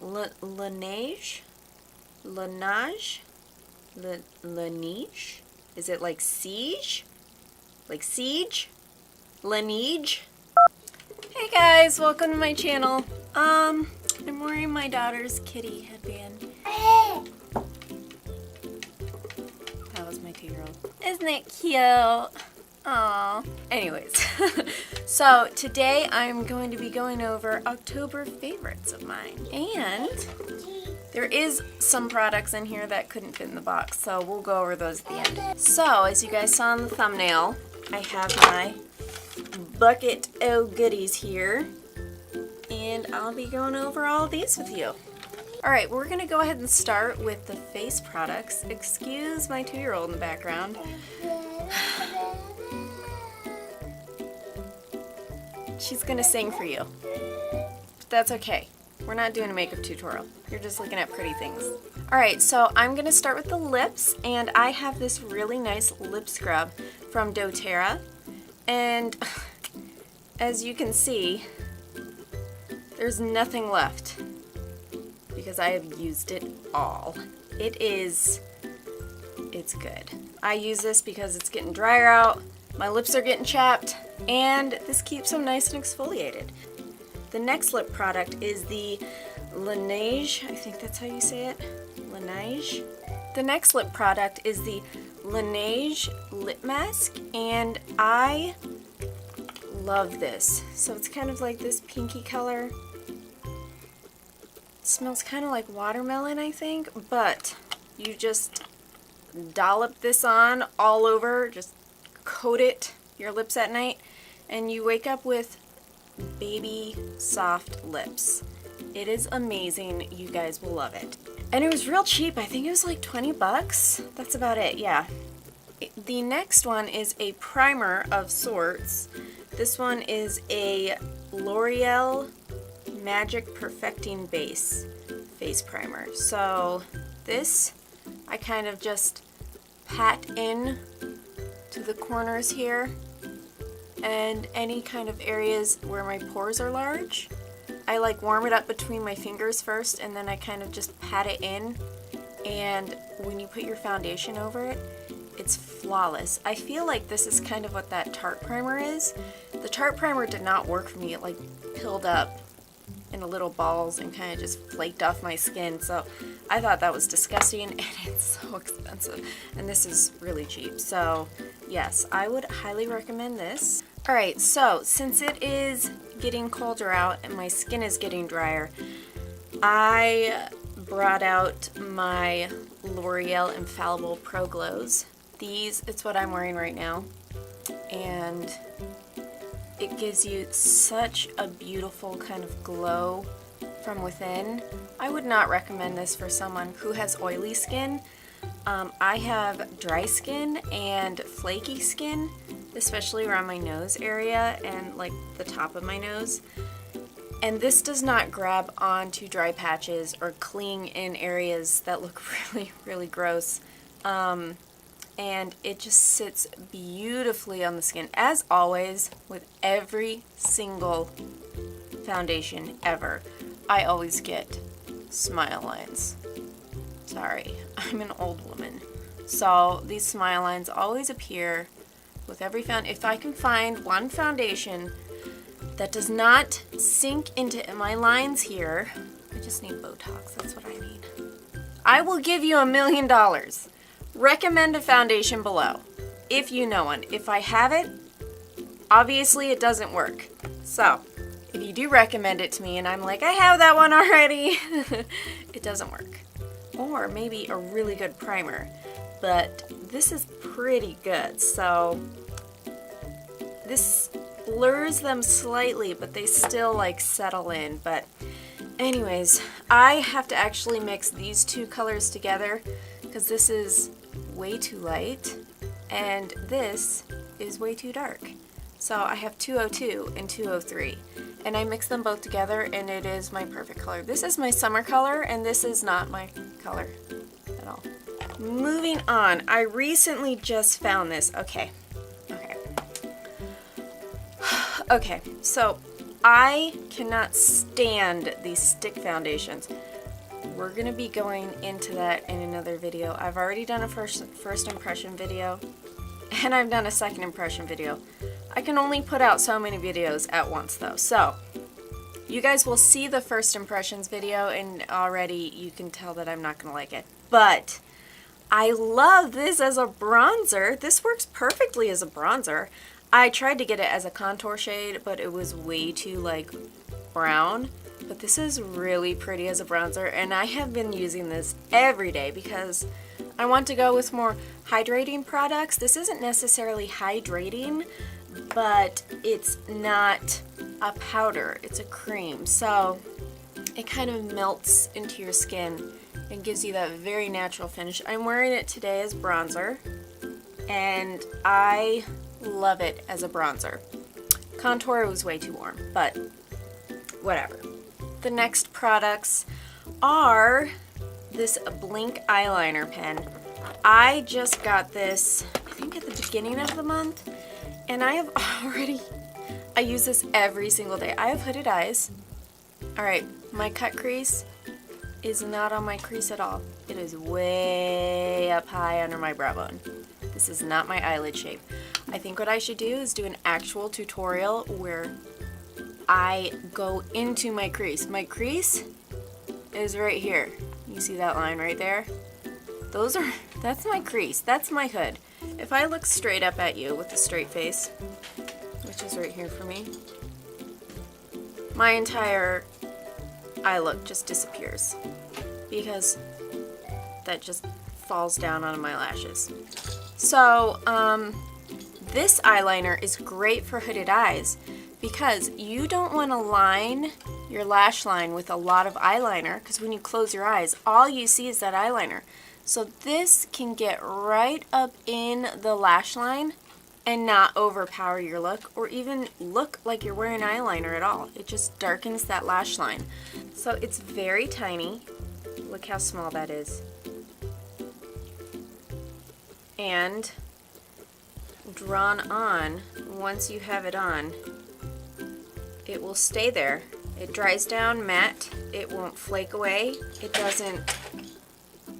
Laneige? Laneige? Laneige? Is it like siege? Like siege? Laneige? Hey guys, welcome to my channel. I'm wearing my daughter's kitty headband. That was my 2-year-old. Isn't it cute? Aww. Anyways, so today I'm going to be going over October favorites of mine. And there is some products in here that couldn't fit in the box, so we'll go over those at the end. So, as you guys saw in the thumbnail, I have my bucket of goodies here. And I'll be going over all of these with you. Alright, we're going to go ahead and start with the face products. Excuse my 2-year-old in the background. She's gonna sing for you. But that's okay. We're not doing a makeup tutorial. You're just looking at pretty things. Alright, so I'm gonna start with the lips, and I have this really nice lip scrub from Doterra. And as you can see, there's nothing left because I have used it all. It's good. I use this because it's getting drier out, my lips are getting chapped, and this keeps them nice and exfoliated. The next lip product is the Laneige, I think that's how you say it, Laneige. The next lip product is the Laneige Lip Mask, and I love this. So it's kind of like this pinky color. It smells kind of like watermelon, I think, but you just dollop this on all over, just coat it your lips at night, and you wake up with baby soft lips. It is amazing. You guys will love it. And it was real cheap. I think it was like 20 bucks. That's about it, yeah. The next one is a primer of sorts. This one is a L'Oreal Magic Perfecting Base face primer. So this I kind of just pat in to the corners here and any kind of areas where my pores are large. I like warm it up between my fingers first, and then I kind of just pat it in, and when you put your foundation over it, it's flawless. I feel like this is kind of what that Tarte primer is. The Tarte primer did not work for me. It like pilled up into little balls and kind of just flaked off my skin, so I thought that was disgusting, and it's so expensive, and this is really cheap. So yes, I would highly recommend this. Alright, so since it is getting colder out and my skin is getting drier, I brought out my L'Oreal Infallible Pro Glows. It's what I'm wearing right now, and it gives you such a beautiful kind of glow from within. I would not recommend this for someone who has oily skin. I have dry skin and flaky skin, especially around my nose area and like the top of my nose. And this does not grab onto dry patches or cling in areas that look really, really gross. And it just sits beautifully on the skin, as always with every single foundation ever. I always get smile lines. Sorry, I'm an old woman. So these smile lines always appear with every if I can find one foundation that does not sink into my lines here. I just need Botox, that's what I need. I will give you $1 million. Recommend a foundation below, if you know one. If I have it, obviously it doesn't work. So, if you do recommend it to me and I'm like, I have that one already, it doesn't work. Or maybe a really good primer, but this is pretty good. So, this blurs them slightly, but they still like settle in. But anyways, I have to actually mix these two colors together because this is way too light and this is way too dark. So I have 202 and 203, and I mix them both together and it is my perfect color. This is my summer color and this is not my color at all. Moving on, I recently just found this. Okay, so I cannot stand these stick foundations. we're gonna be going into that in another video. I've already done a first impression video, and I've done a second impression video. I can only put out so many videos at once though, so you guys will see the first impressions video and already you can tell that I'm not gonna like it. But I love this as a bronzer. This works perfectly as a bronzer. I tried to get it as a contour shade, but it was way too like brown. But this is really pretty as a bronzer, and I have been using this every day because I want to go with more hydrating products. This isn't necessarily hydrating, but it's not a powder, it's a cream. So it kind of melts into your skin and gives you that very natural finish. I'm wearing it today as bronzer, and I love it as a bronzer. Contour was way too warm, but whatever. The next products are this Blinc eyeliner pen. I just got this, I think at the beginning of the month, and I have already, I use this every single day. I have hooded eyes. Alright, my cut crease is not on my crease at all. It is way up high under my brow bone. This is not my eyelid shape. I think what I should do is do an actual tutorial where I go into my crease. My crease is right here. You see that line right there? That's my crease. That's my hood. If I look straight up at you with a straight face, which is right here for me, my entire eye look just disappears because that just falls down onto my lashes. So, this eyeliner is great for hooded eyes because you don't want to line your lash line with a lot of eyeliner, because when you close your eyes, all you see is that eyeliner. So this can get right up in the lash line and not overpower your look or even look like you're wearing eyeliner at all. It just darkens that lash line. So it's very tiny. Look how small that is. And drawn on, once you have it on, it will stay there. It dries down matte. It won't flake away. It doesn't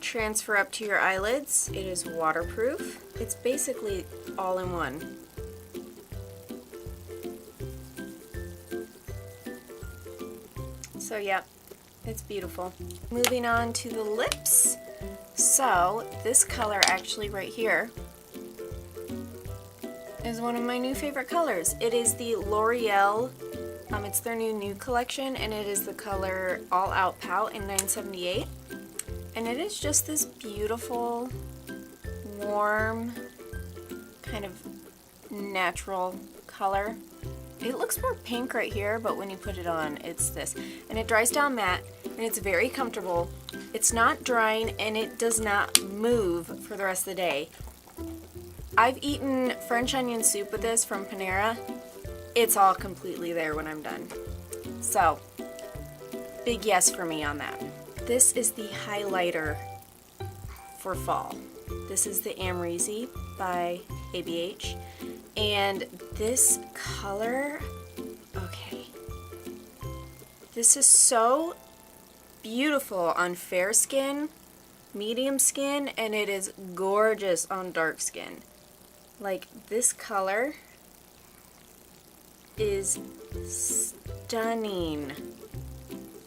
transfer up to your eyelids. It is waterproof. It's basically all in one. So yeah, it's beautiful. Moving on to the lips. So this color actually right here is one of my new favorite colors. It is the L'Oreal, it's their new Nude collection, and it is the color All Out Pout in 978. And it is just this beautiful, warm, kind of natural color. It looks more pink right here, but when you put it on, it's this. And it dries down matte, and it's very comfortable. It's not drying, and it does not move for the rest of the day. I've eaten French onion soup with this from Panera. It's all completely there when I'm done. So, big yes for me on that. This is the highlighter for fall. This is the Amrezy by ABH. And this color, okay. This is so beautiful on fair skin, medium skin, and it is gorgeous on dark skin. Like, this color is stunning.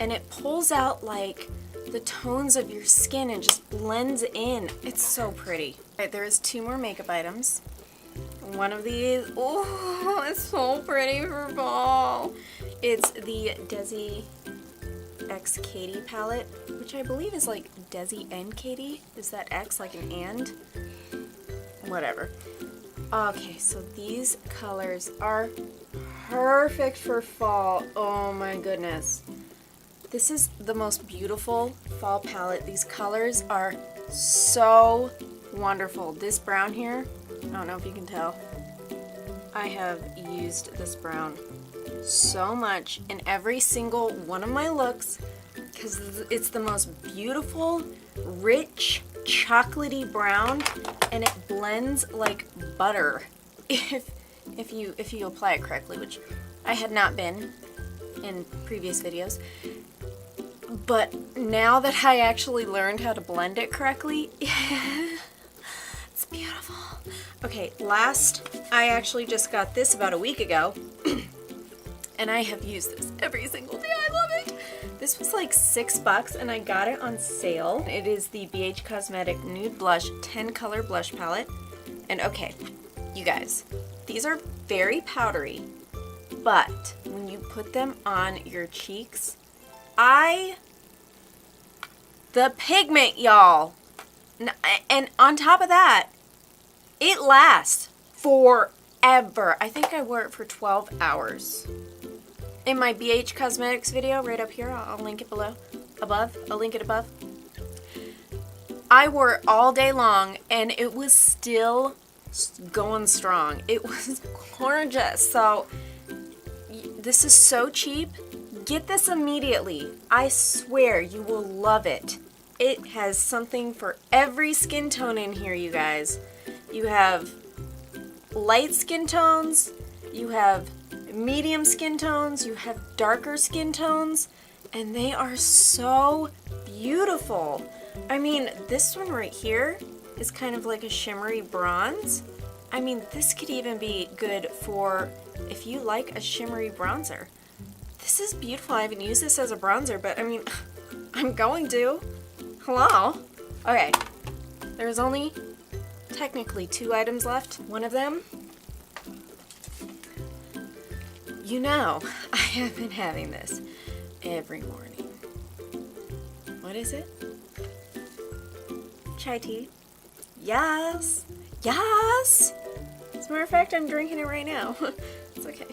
And it pulls out like the tones of your skin and just blends in. It's so pretty. All right, there is 2 more makeup items. One of these, oh, it's so pretty for fall. It's the Desi X Katy palette, which I believe is like Desi and Katy. Is that X like an and? Whatever. Okay, so these colors are perfect for fall. Oh my goodness. This is the most beautiful fall palette. These colors are so wonderful. This brown here, I don't know if you can tell, I have used this brown so much in every single one of my looks because it's the most beautiful, rich, chocolatey brown, and it blends like butter if you apply it correctly, which I had not been in previous videos. But now that I actually learned how to blend it correctly, it's beautiful. Okay, last, I actually just got this about a week ago, and I have used this every single day. I love it. This was like $6 and I got it on sale. It is the BH Cosmetic Nude Blush 10 Color Blush Palette. And okay, you guys, these are very powdery, but when you put them on your cheeks, the pigment, y'all. And on top of that, it lasts forever. I think I wore it for 12 hours. In my BH Cosmetics video right up here, I'll link it below, above, I'll link it above. I wore it all day long and it was still going strong. It was gorgeous. So this is so cheap. Get this immediately. I swear you will love it. It has something for every skin tone in here, you guys. You have light skin tones, you have medium skin tones, you have darker skin tones, and they are so beautiful. I mean, this one right here is kind of like a shimmery bronze. I mean, this could even be good for if you like a shimmery bronzer. This is beautiful. I haven't used this as a bronzer, but I mean, I'm going to. Hello? Okay, there's only technically 2 items left. One of them, you know, I have been having this every morning. What is it? Chai tea. Yes! Yes! As a matter of fact, I'm drinking it right now. It's okay.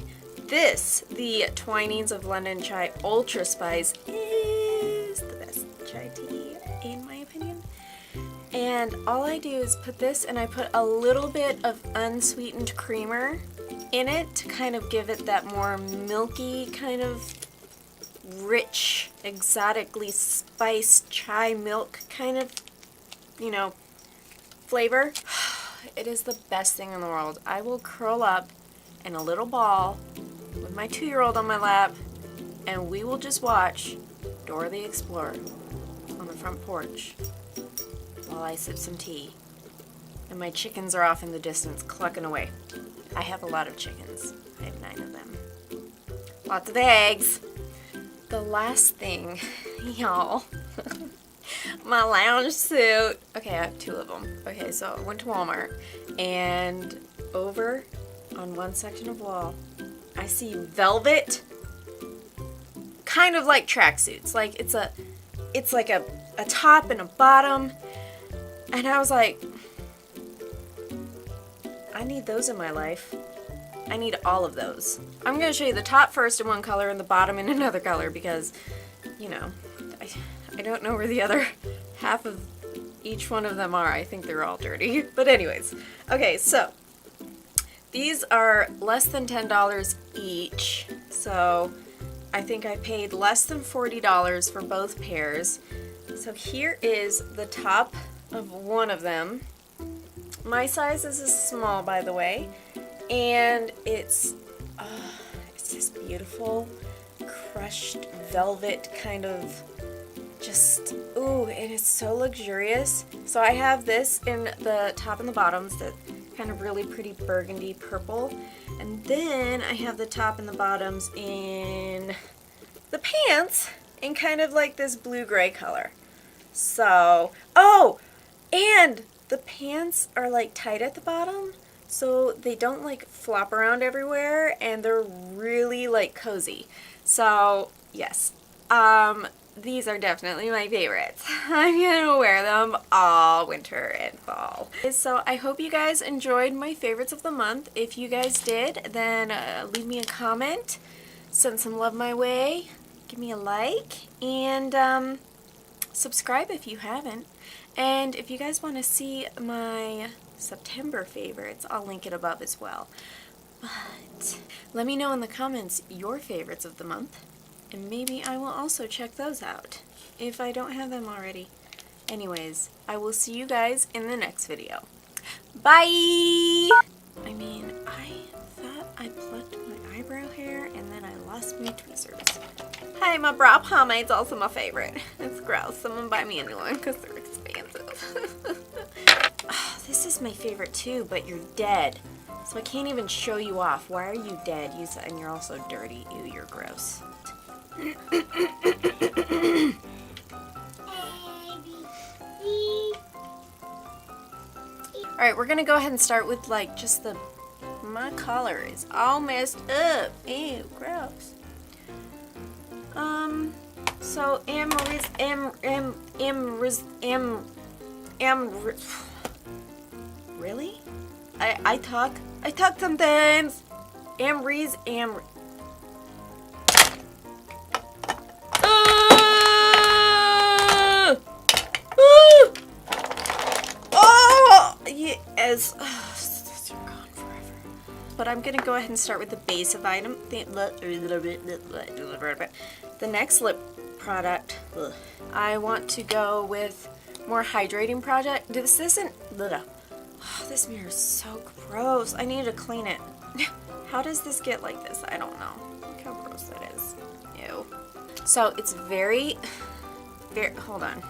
This, the Twinings of London Chai Ultraspice, is the best chai tea, in my opinion. And all I do is put this, and I put a little bit of unsweetened creamer in it to kind of give it that more milky, kind of rich, exotically spiced chai milk kind of, you know, flavor. It is the best thing in the world. I will curl up in a little ball with my 2-year-old on my lap, and we will just watch Dora the Explorer on the front porch while I sip some tea. And my chickens are off in the distance clucking away. I have a lot of chickens. I have 9 of them. Lots of eggs. The last thing, y'all, my lounge suit. Okay, I have 2 of them. Okay, so I went to Walmart, and over on one section of wall, I see velvet, kind of like tracksuits. Like it's like a top and a bottom, and I was like, I need those in my life. I need all of those. I'm going to show you the top first in one color and the bottom in another color because, you know, I don't know where the other half of each one of them are. I think they're all dirty. But anyways, okay, so these are less than $10 each. So I think I paid less than $40 for both pairs. So here is the top of one of them. My size is a small, by the way, and it's this beautiful crushed velvet kind of just, ooh, it is so luxurious. So I have this in the top and the bottoms, that kind of really pretty burgundy purple, and then I have the top and the bottoms in the pants in kind of like this blue-gray color. So, oh, and the pants are like tight at the bottom, so they don't like flop around everywhere, and they're really like cozy. So yes, these are definitely my favorites. I'm gonna wear them all winter and fall. So I hope you guys enjoyed my favorites of the month. If you guys did, then leave me a comment, send some love my way, give me a like, and subscribe if you haven't. And if you guys want to see my September favorites, I'll link it above as well. But let me know in the comments your favorites of the month, and maybe I will also check those out if I don't have them already. Anyways, I will see you guys in the next video. Bye! I mean, I thought I plucked my eyebrow hair and then I lost my tweezers. Hey, my brow pomade's also my favorite. It's gross. Someone buy me a new one because they're expensive. Oh, this is my favorite too, but you're dead. So I can't even show you off. Why are you dead? And you're also dirty. Ew, you're gross. Alright, we're gonna go ahead and start with like just my color is all messed up. Ew, gross. So really? I talk sometimes. Yes. You're gone forever. But I'm gonna go ahead and start with the base of item. The next lip product, I want to go with more hydrating product. This isn't. Oh, this mirror is so gross. I need to clean it. How does this get like this? I don't know. Look how gross that is. Ew. So it's very. Hold on.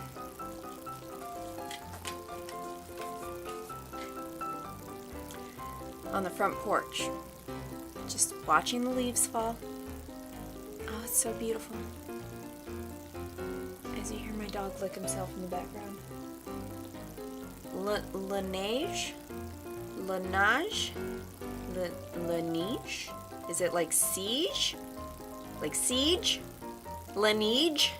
On the front porch, just watching the leaves fall. Oh, it's so beautiful. As you hear my dog lick himself in the background. Laneige? Is it like siege? Like siege? Laneige?